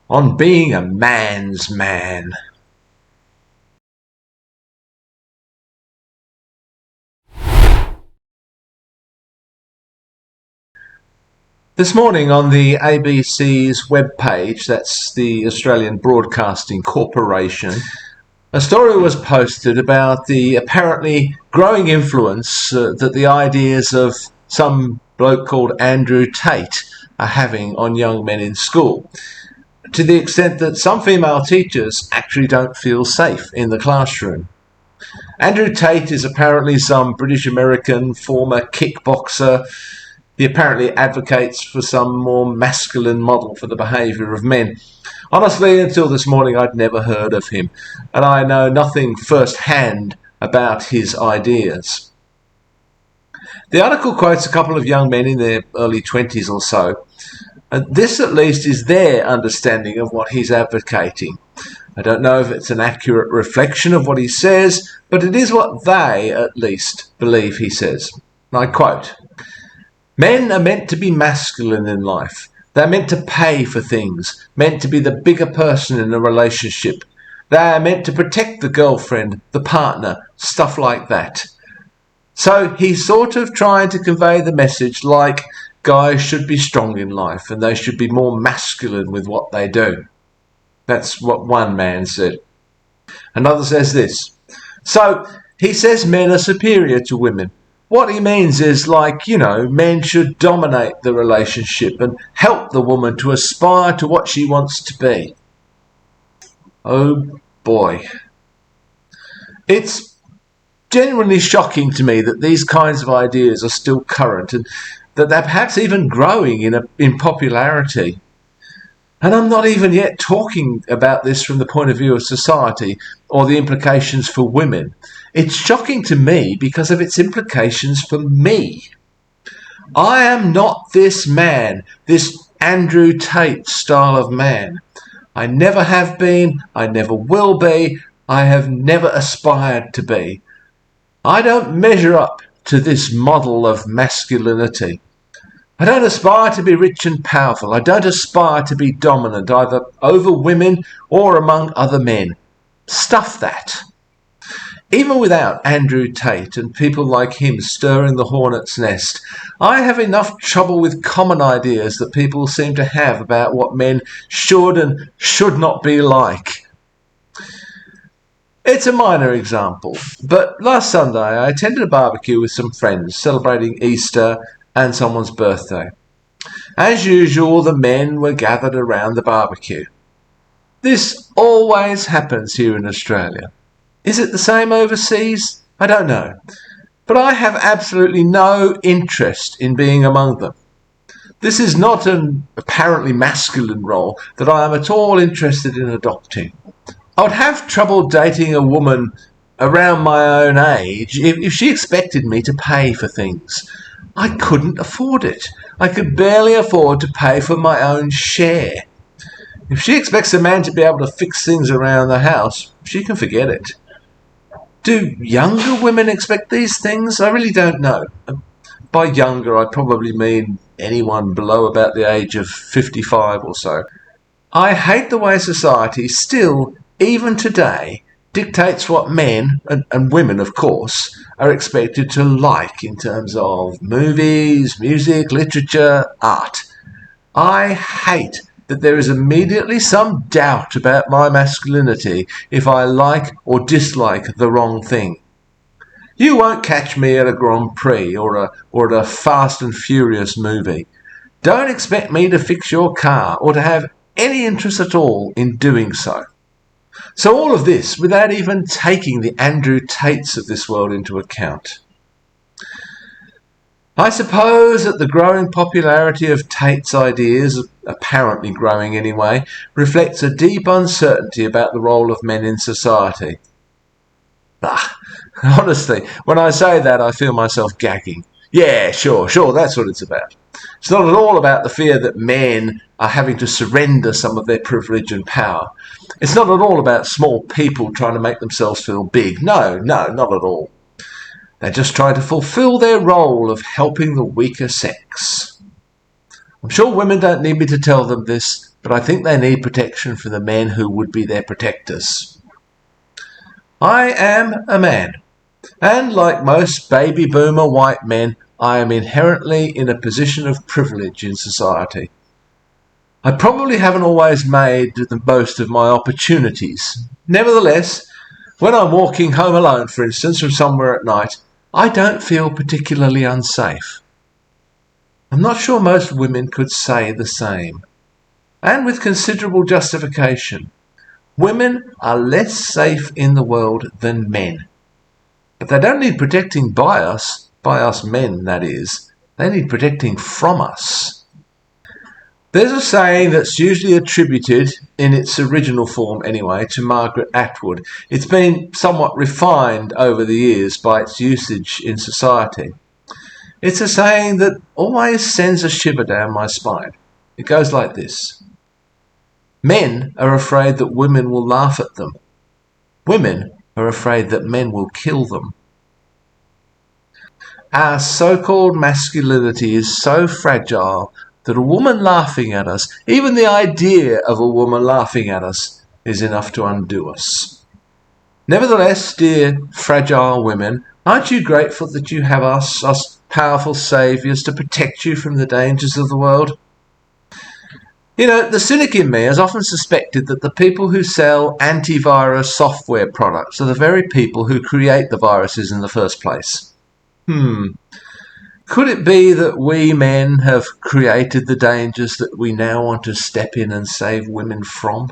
on being a man's man. This morning on the ABC's webpage, that's the Australian Broadcasting Corporation, a story was posted about the apparently growing influence that the ideas of some bloke called Andrew Tate are having on young men in school, to the extent that some female teachers actually don't feel safe in the classroom. Andrew Tate is apparently some British-American former kickboxer. He apparently advocates for some more masculine model for the behaviour of men. Honestly, until this morning, I'd never heard of him, and I know nothing first-hand about his ideas. The article quotes a couple of young men in their early 20s or so, and this at least is their understanding of what he's advocating. I don't know if it's an accurate reflection of what he says, but it is what they, at least, believe he says. I quote, "Men are meant to be masculine in life. They're meant to pay for things, meant to be the bigger person in a relationship. They are meant to protect the girlfriend, the partner, stuff like that." So he's sort of trying to convey the message like guys should be strong in life and they should be more masculine with what they do. That's what one man said. Another says this. So he says men are superior to women. What he means is men should dominate the relationship and help the woman to aspire to what she wants to be. Oh boy. It's genuinely shocking to me that these kinds of ideas are still current and that they're perhaps even growing in popularity. And I'm not even yet talking about this from the point of view of society or the implications for women. It's shocking to me because of its implications for me. I am not this man, this Andrew Tate style of man. I never have been, I never will be, I have never aspired to be. I don't measure up to this model of masculinity. I don't aspire to be rich and powerful. I don't aspire to be dominant, either over women or among other men. Stuff that. Even without Andrew Tate and people like him stirring the hornet's nest, I have enough trouble with common ideas that people seem to have about what men should and should not be like. It's a minor example, but last Sunday I attended a barbecue with some friends celebrating Easter and someone's birthday. As usual, the men were gathered around the barbecue. This always happens here in Australia. Is it the same overseas? I don't know. But I have absolutely no interest in being among them. This is not an apparently masculine role that I am at all interested in adopting. I would have trouble dating a woman around my own age if she expected me to pay for things. I couldn't afford it. I could barely afford to pay for my own share. If she expects a man to be able to fix things around the house, she can forget it. Do younger women expect these things? I really don't know. By younger, I probably mean anyone below about the age of 55 or so. I hate the way society still, even today, dictates what men, and women of course, are expected to like in terms of movies, music, literature, art. I hate that there is immediately some doubt about my masculinity if I like or dislike the wrong thing. You won't catch me at a Grand Prix or at a Fast and Furious movie. Don't expect me to fix your car or to have any interest at all in doing so. So all of this without even taking the Andrew Tates of this world into account. I suppose that the growing popularity of Tate's ideas, apparently growing anyway, reflects a deep uncertainty about the role of men in society. Honestly, when I say that, I feel myself gagging. Yeah, sure, that's what it's about. It's not at all about the fear that men are having to surrender some of their privilege and power. It's not at all about small people trying to make themselves feel big. No, not at all. They're just trying to fulfill their role of helping the weaker sex. I'm sure women don't need me to tell them this, but I think they need protection from the men who would be their protectors. I am a man, and like most baby boomer white men, I am inherently in a position of privilege in society. I probably haven't always made the most of my opportunities. Nevertheless, when I'm walking home alone, for instance, from somewhere at night, I don't feel particularly unsafe. I'm not sure most women could say the same, and with considerable justification. Women are less safe in the world than men. But they don't need protecting by us men, that is. They need protecting from us. There's a saying that's usually attributed, in its original form anyway, to Margaret Atwood. It's been somewhat refined over the years by its usage in society. It's a saying that always sends a shiver down my spine. It goes like this. Men are afraid that women will laugh at them. Women are afraid that men will kill them. Our so-called masculinity is so fragile that a woman laughing at us, even the idea of a woman laughing at us, is enough to undo us. Nevertheless, dear fragile women, aren't you grateful that you have us powerful saviours to protect you from the dangers of the world? You know, the cynic in me has often suspected that the people who sell antivirus software products are the very people who create the viruses in the first place. Could it be that we men have created the dangers that we now want to step in and save women from?